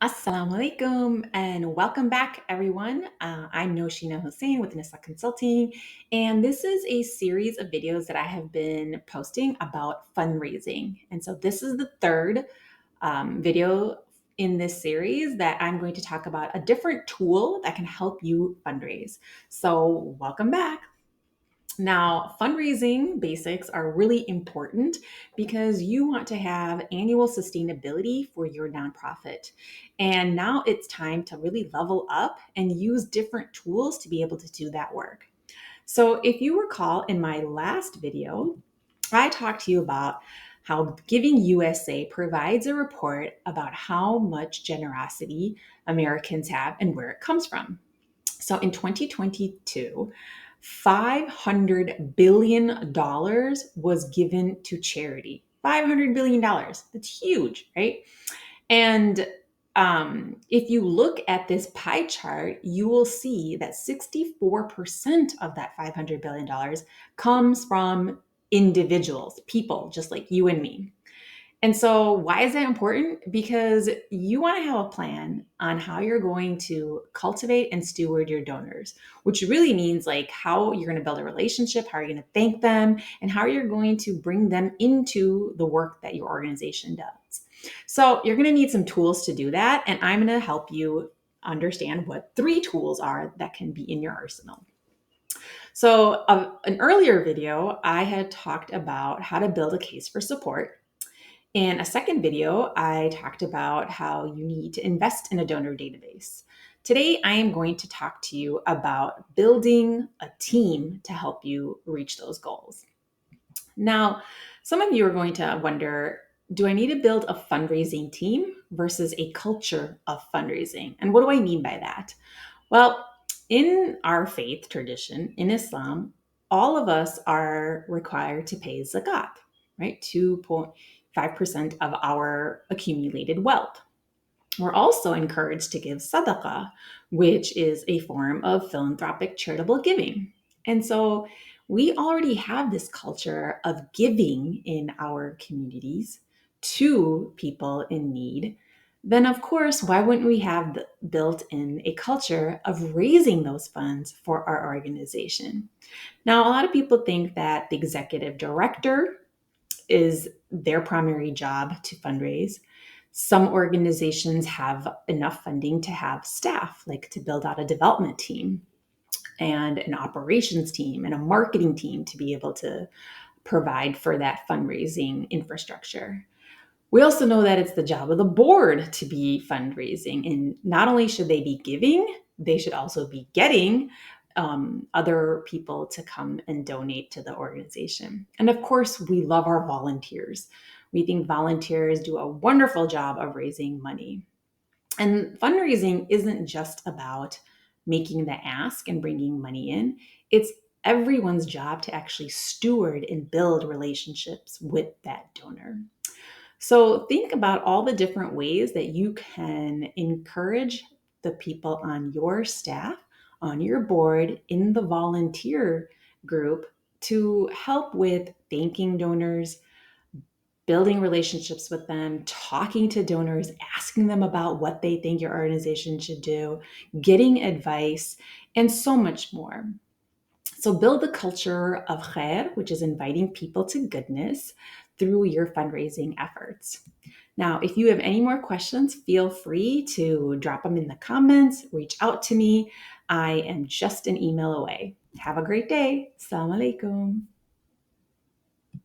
Assalamu alaikum and welcome back, everyone. I'm Noshina Hussein with Nisa Consulting, and this is a series of videos that I have been posting about fundraising. And so, this is the third video in this series that I'm going to talk about a different tool that can help you fundraise. So, welcome back. Now, fundraising basics are really important because you want to have annual sustainability for your nonprofit. And now it's time to really level up and use different tools to be able to do that work. So, if you recall in my last video, I talked to you about how Giving USA provides a report about how much generosity Americans have and where it comes from. So in 2022, $500 billion was given to charity. $500 billion. That's huge, right? And if you look at this pie chart, you will see that 64% of that $500 billion comes from individuals, people just like you and me. And so, why is that important? Because you want to have a plan on how you're going to cultivate and steward your donors, which really means like how you're going to build a relationship, how you're going to thank them, and how you're going to bring them into the work that your organization does. So, you're going to need some tools to do that. And I'm going to help you understand what 3 tools are that can be in your arsenal. So, an earlier video, I had talked about how to build a case for support. In a second video, I talked about how you need to invest in a donor database. Today, I am going to talk to you about building a team to help you reach those goals. Now, some of you are going to wonder, do I need to build a fundraising team versus a culture of fundraising? And what do I mean by that? Well, in our faith tradition, in Islam, all of us are required to pay zakat, right? 2.5% of our accumulated wealth. We're also encouraged to give sadaqah, which is a form of philanthropic charitable giving. And so we already have this culture of giving in our communities to people in need. Then, of course, why wouldn't we have built in a culture of raising those funds for our organization? Now, a lot of people think that the executive director is their primary job to fundraise. Some organizations have enough funding to have staff, like to build out a development team and an operations team and a marketing team to be able to provide for that fundraising infrastructure. We also know that it's the job of the board to be fundraising. And not only should they be giving, they should also be getting other people to come and donate to the organization. And of course, we love our volunteers. We think volunteers do a wonderful job of raising money. And fundraising isn't just about making the ask and bringing money in, it's everyone's job to actually steward and build relationships with that donor. So think about all the different ways that you can encourage the people on your staff, on your board, in the volunteer group to help with thanking donors, building relationships with them, talking to donors, asking them about what they think your organization should do, getting advice, and so much more. So build the culture of khair, which is inviting people to goodness through your fundraising efforts. Now, if you have any more questions, feel free to drop them in the comments, reach out to me. I am just an email away. Have a great day. Assalamu alaikum.